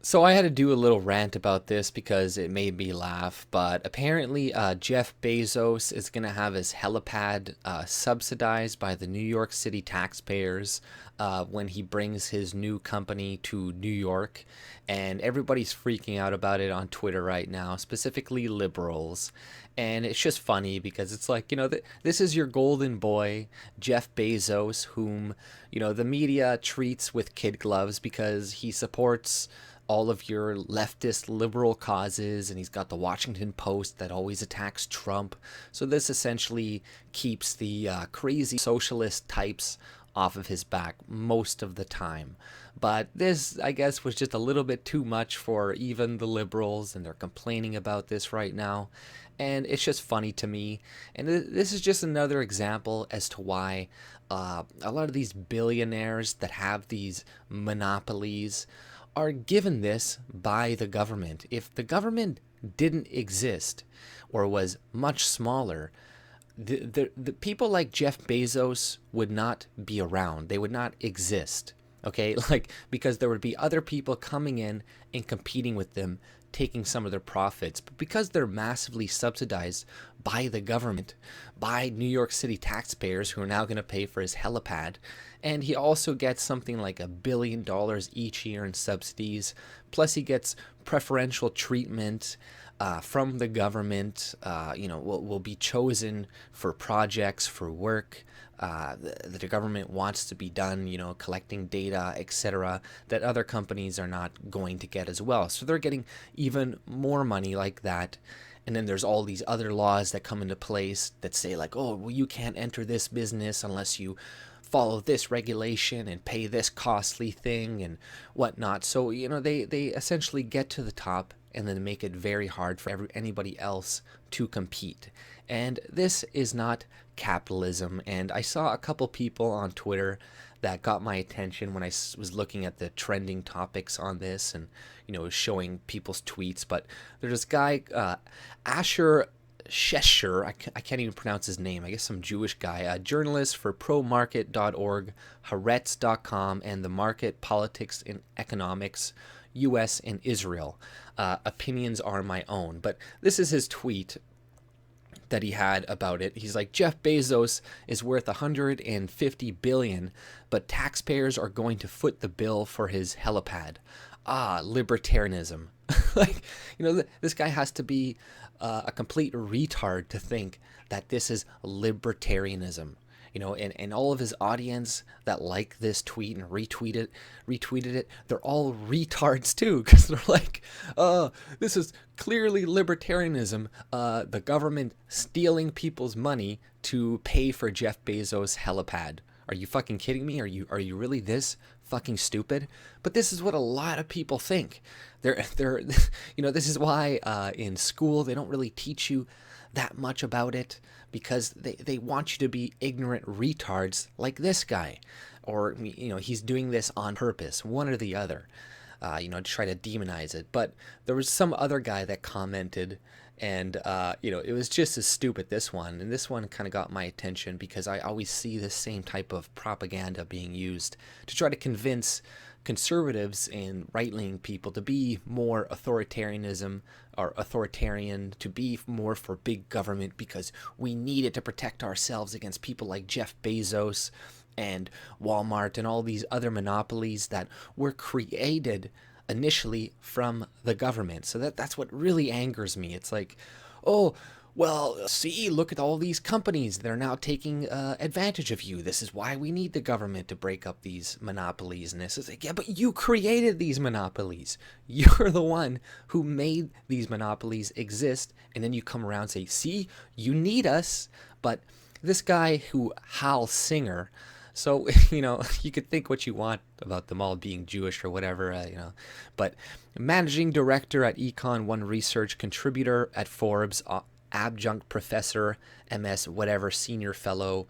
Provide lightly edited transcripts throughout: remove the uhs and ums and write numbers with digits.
So I had to do a little rant about this because it made me laugh, but apparently Jeff Bezos is going to have his helipad subsidized by the New York City taxpayers when he brings his new company to New York. And everybody's freaking out about it on Twitter right now, specifically liberals. And it's just funny because it's like, this is your golden boy, Jeff Bezos, whom, the media treats with kid gloves because he supports all of your leftist liberal causes, and he's got the Washington Post that always attacks Trump. So this essentially keeps the crazy socialist types off of his back most of the time. But this, I guess, was just a little bit too much for even the liberals, and they're complaining about this right now. And it's just funny to me. And this is just another example as to why a lot of these billionaires that have these monopolies are given this by the government. If the government didn't exist or was much smaller, the people like Jeff Bezos would not be around. They would not exist. Okay, because there would be other people coming in and competing with them, taking some of their profits. But because they're massively subsidized by the government, by New York City taxpayers who are now going to pay for his helipad, and he also gets something like $1 billion each year in subsidies, plus he gets preferential treatment from the government, will be chosen for projects, for work that the government wants to be done, collecting data, etc., that other companies are not going to get as well. So they're getting even more money like that. And then there's all these other laws that come into place that say like, oh, well, you can't enter this business unless you follow this regulation and pay this costly thing and whatnot. So, they essentially get to the top and then make it very hard for anybody else to compete. And this is not capitalism. And I saw a couple people on Twitter that got my attention when I was looking at the trending topics on this and, showing people's tweets. But there's this guy, Asher Shesher, I can't even pronounce his name. I guess some Jewish guy, a journalist for promarket.org, haaretz.com, and the Market, Politics, and Economics, U.S. and Israel. Opinions are my own. But this is his tweet that he had about it. He's like, Jeff Bezos is worth 150 billion, but taxpayers are going to foot the bill for his helipad. Libertarianism. This guy has to be a complete retard to think that this is libertarianism. And all of his audience that like this tweet and retweeted it, they're all retards too, because they're like, this is clearly libertarianism, the government stealing people's money to pay for Jeff Bezos' helipad. Are you fucking kidding me? Are you really this fucking stupid? But this is what a lot of people think. They're this is why in school they don't really teach you that much about it, because they want you to be ignorant retards like this guy, or he's doing this on purpose, one or the other, to try to demonize it. But there was some other guy that commented, and it was just as stupid, this one, and this one kind of got my attention because I always see the same type of propaganda being used to try to convince conservatives and right-wing people to be more authoritarian, to be more for big government because we need it to protect ourselves against people like Jeff Bezos and Walmart and all these other monopolies that were created initially from the government. So that's what really angers me. It's like, oh, well, see, look at all these companies. They're now taking advantage of you. This is why we need the government to break up these monopolies. And this is like, yeah, but you created these monopolies. You're the one who made these monopolies exist. And then you come around and say, see, you need us. But this guy Hal Singer, so, you could think what you want about them all being Jewish or whatever, but managing director at Econ One Research, contributor at Forbes, adjunct professor, MS, whatever, senior fellow.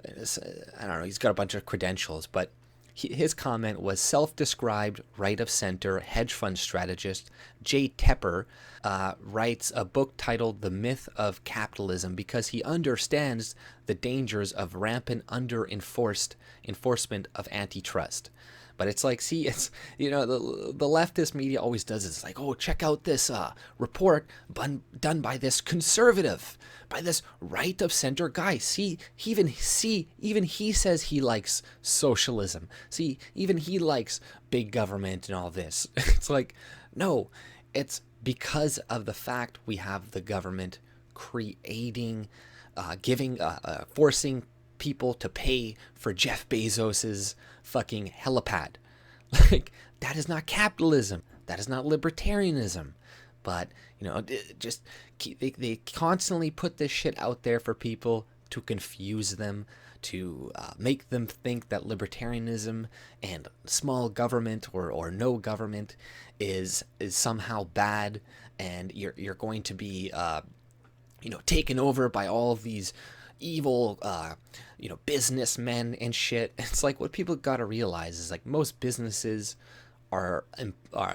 I don't know, he's got a bunch of credentials, but his comment was self-described right-of-center hedge fund strategist Jay Tepper writes a book titled The Myth of Capitalism because he understands the dangers of rampant under-enforcement of antitrust. But it's like, see, it's, the leftist media always does this. It's like, oh, check out this report done by this conservative, by this right of center guy. See, even he says he likes socialism. See, even he likes big government and all this. It's like, no, it's because of the fact we have the government creating, forcing people to pay for Jeff Bezos's fucking helipad. Like, that is not capitalism. That is not libertarianism. But, just they constantly put this shit out there for people to confuse them, to make them think that libertarianism and small government or no government is somehow bad, and you're going to be taken over by all of these evil businessmen and shit. It's like, what people got to realize is, like, most businesses are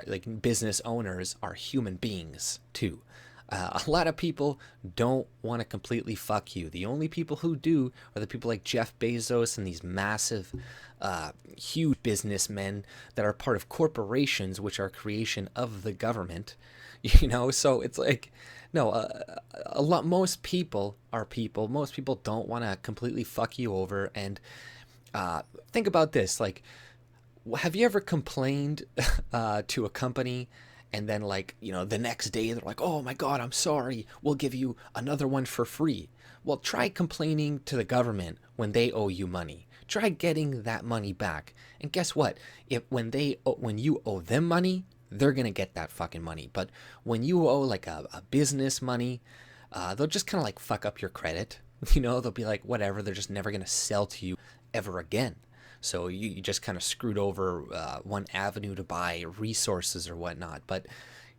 like, business owners are human beings too. A lot of people don't want to completely fuck you. The only people who do are the people like Jeff Bezos and these massive, huge businessmen that are part of corporations, which are creation of the government. So it's like, no, most people don't want to completely fuck you over. And think about this, like, have you ever complained to a company, and then, like, the next day they're like, oh my God, I'm sorry, we'll give you another one for free? Well, try complaining to the government when they owe you money. Try getting that money back. And guess what? When you owe them money, they're going to get that fucking money. But when you owe, like, a business money, they'll just kind of, like, fuck up your credit. They'll be like, whatever, they're just never going to sell to you ever again. So you just kind of screwed over one avenue to buy resources or whatnot. But,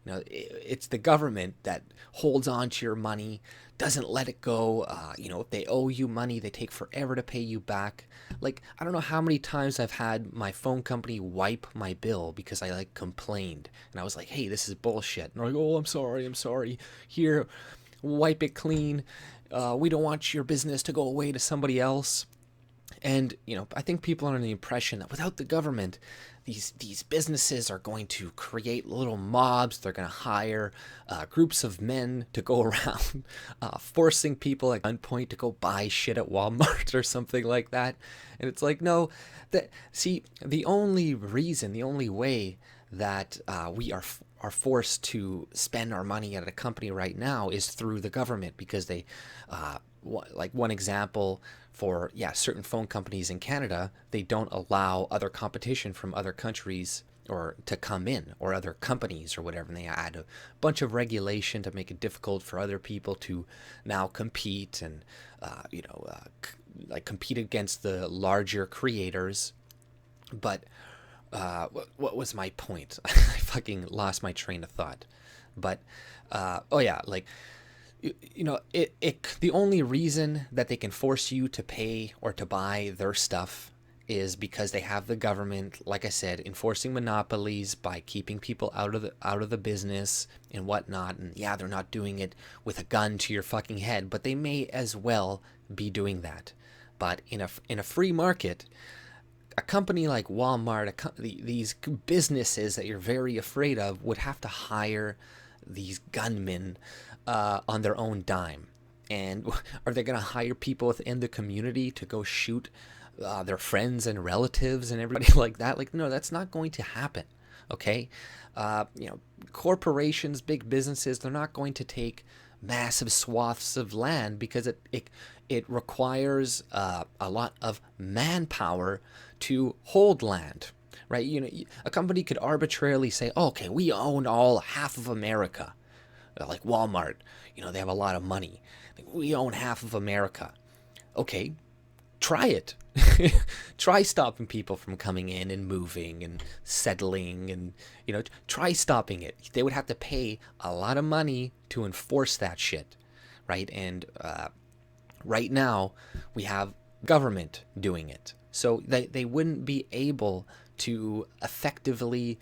it's the government that holds on to your money, doesn't let it go. If they owe you money, they take forever to pay you back. Like, I don't know how many times I've had my phone company wipe my bill because I, like, complained. And I was like, hey, this is bullshit. And they're like, oh, I'm sorry. Here, wipe it clean. We don't want your business to go away to somebody else. And, I think people are under the impression that without the government, these businesses are going to create little mobs. They're going to hire groups of men to go around forcing people at gunpoint to go buy shit at Walmart or something like that. And it's like, no, the only way that we are forced to spend our money at a company right now is through the government, because they, like, one example for, certain phone companies in Canada, they don't allow other competition from other countries or to come in, or other companies or whatever. And they add a bunch of regulation to make it difficult for other people to now compete and, compete against the larger creators. But what was my point? I fucking lost my train of thought. But, the only reason that they can force you to pay or to buy their stuff is because they have the government, like I said, enforcing monopolies by keeping people out of the business and whatnot. And yeah, they're not doing it with a gun to your fucking head, but they may as well be doing that. But in a free market, a company like Walmart, these businesses that you're very afraid of, would have to hire these gunmen on their own dime. And are they going to hire people within the community to go shoot their friends and relatives and everybody like that? Like, no, that's not going to happen. Okay, corporations, big businesses, they're not going to take massive swaths of land because it requires a lot of manpower to hold land, right? A company could arbitrarily say, oh, okay, we own all half of America, like Walmart. They have a lot of money. We own half of America. Okay, try it. Try stopping people from coming in and moving and settling, and try stopping it. They would have to pay a lot of money to enforce that shit, right? And right now we have government doing it, so they wouldn't be able to effectively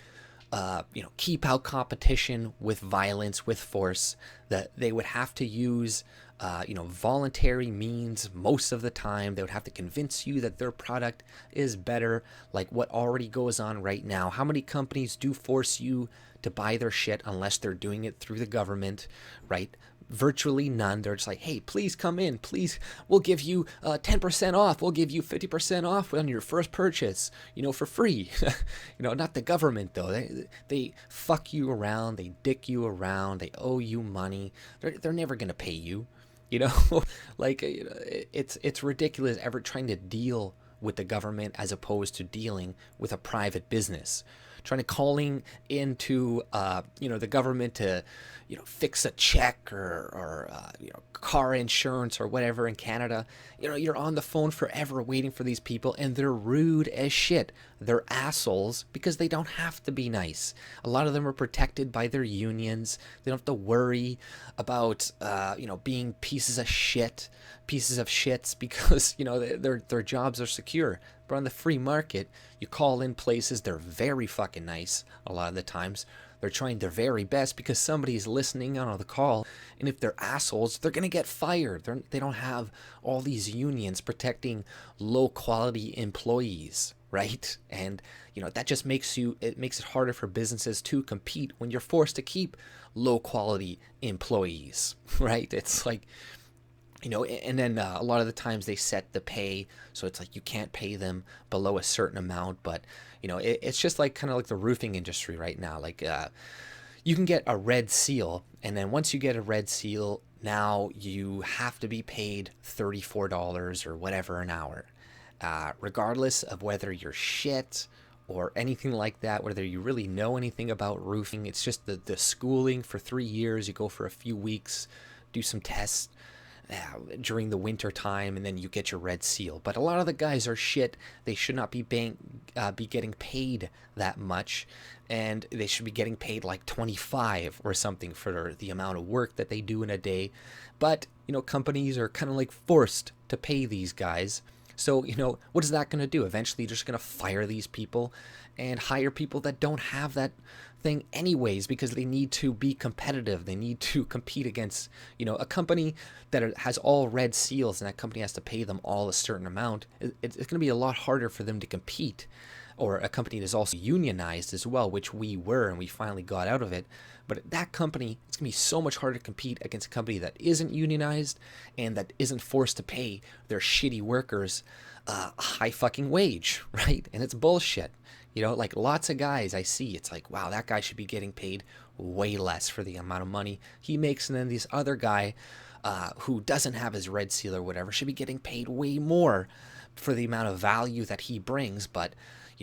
keep out competition with violence, with force. That they would have to use voluntary means most of the time. They would have to convince you that their product is better, like what already goes on right now. How many companies do force you to buy their shit unless they're doing it through the government, right? Virtually none. They're just like, hey, please come in. Please, we'll give you 10% off. We'll give you 50% off on your first purchase, for free. Not the government, though. They fuck you around. They dick you around. They owe you money. They're never going to pay you. It's ridiculous ever trying to deal with the government as opposed to dealing with a private business. Trying to calling into the government to fix a check or car insurance or whatever in Canada. You're on the phone forever waiting for these people, and they're rude as shit. They're assholes because they don't have to be nice. A lot of them are protected by their unions. They don't have to worry about being pieces of shits because their jobs are secure. But on the free market, you call in places, they're very fucking nice a lot of the times. They're trying their very best because somebody's listening on the call. And if they're assholes, they're going to get fired. They don't have all these unions protecting low-quality employees, right? And, that just makes it harder for businesses to compete when you're forced to keep low-quality employees, right? It's like... and then a lot of the times they set the pay, so it's like you can't pay them below a certain amount. But it's just like kind of like the roofing industry right now. Like you can get a red seal, and then once you get a red seal, now you have to be paid $34 or whatever an hour, regardless of whether you're shit or anything like that, whether you really know anything about roofing. It's just the schooling for 3 years. You go for a few weeks, do some tests during the winter time, and then you get your red seal. But a lot of the guys are shit. They should not be getting paid that much, and they should be getting paid like 25 or something for the amount of work that they do in a day. But companies are kind of like forced to pay these guys. So what is that going to do? Eventually you're just going to fire these people and hire people that don't have that thing anyways, because they need to be competitive. They need to compete against a company that has all red seals, and that company has to pay them all a certain amount. It's going to be a lot harder for them to compete. Or a company that's also unionized as well, which we were, and we finally got out of it. But that company, it's going to be so much harder to compete against a company that isn't unionized and that isn't forced to pay their shitty workers a high fucking wage, right? And it's bullshit. Like lots of guys I see, it's like, wow, that guy should be getting paid way less for the amount of money he makes. And then this other guy who doesn't have his red seal or whatever should be getting paid way more for the amount of value that he brings. But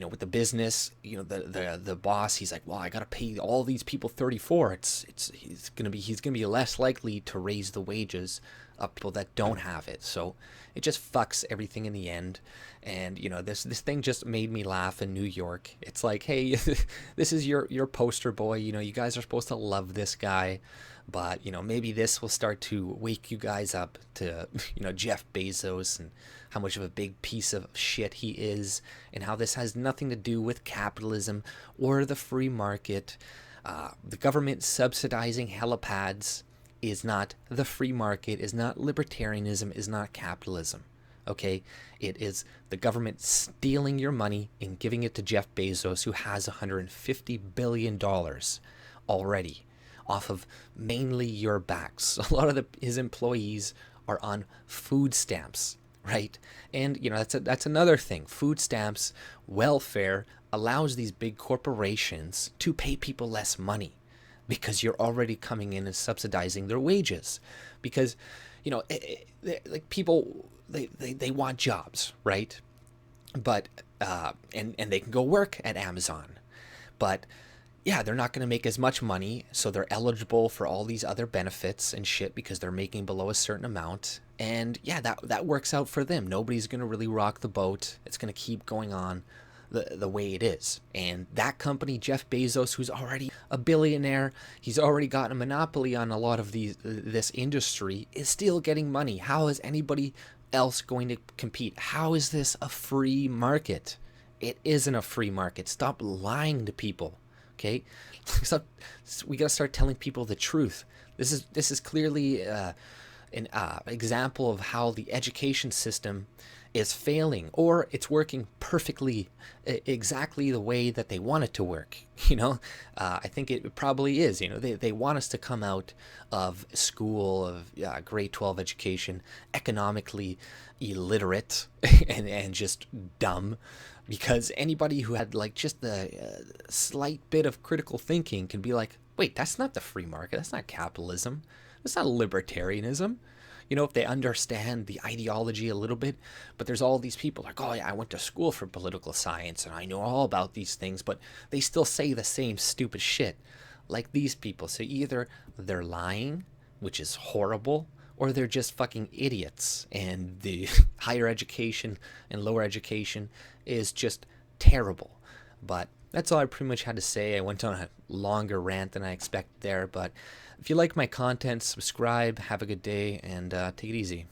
with the business, the boss, he's like, well, I gotta pay all these people 34. He's gonna be less likely to raise the wages of people that don't have it. So it just fucks everything in the end. And this thing just made me laugh in New York. It's like, hey, this is your poster boy. You guys are supposed to love this guy. But, maybe this will start to wake you guys up to, Jeff Bezos and how much of a big piece of shit he is, and how this has nothing to do with capitalism or the free market. The government subsidizing helipads is not the free market, is not libertarianism, is not capitalism. Okay? It is the government stealing your money and giving it to Jeff Bezos, who has $150 billion already off of mainly your backs. A lot of his employees are on food stamps, right? And that's another thing. Food stamps, welfare allows these big corporations to pay people less money because you're already coming in and subsidizing their wages. Because like people, they want jobs, right? But and they can go work at Amazon, but yeah, they're not going to make as much money, so they're eligible for all these other benefits and shit because they're making below a certain amount. And yeah, that works out for them. Nobody's going to really rock the boat. It's going to keep going on the way it is. And that company, Jeff Bezos, who's already a billionaire, he's already got a monopoly on a lot of this industry, is still getting money. How is anybody else going to compete? How is this a free market? It isn't a free market. Stop lying to people. Okay, we gotta start telling people the truth. This is clearly an example of how the education system is failing, or it's working perfectly, exactly the way that they want it to work. I think it probably is. They want us to come out of school, of grade 12 education, economically illiterate and just dumb, because anybody who had like just the slight bit of critical thinking can be like, wait, that's not the free market, that's not capitalism, that's not libertarianism. If they understand the ideology a little bit. But there's all these people like, oh yeah, I went to school for political science and I know all about these things, but they still say the same stupid shit like these people. So either they're lying, which is horrible, or they're just fucking idiots, and the higher education and lower education is just terrible. But that's all I pretty much had to say. I went on a longer rant than I expected there, but if you like my content, subscribe, have a good day, and take it easy.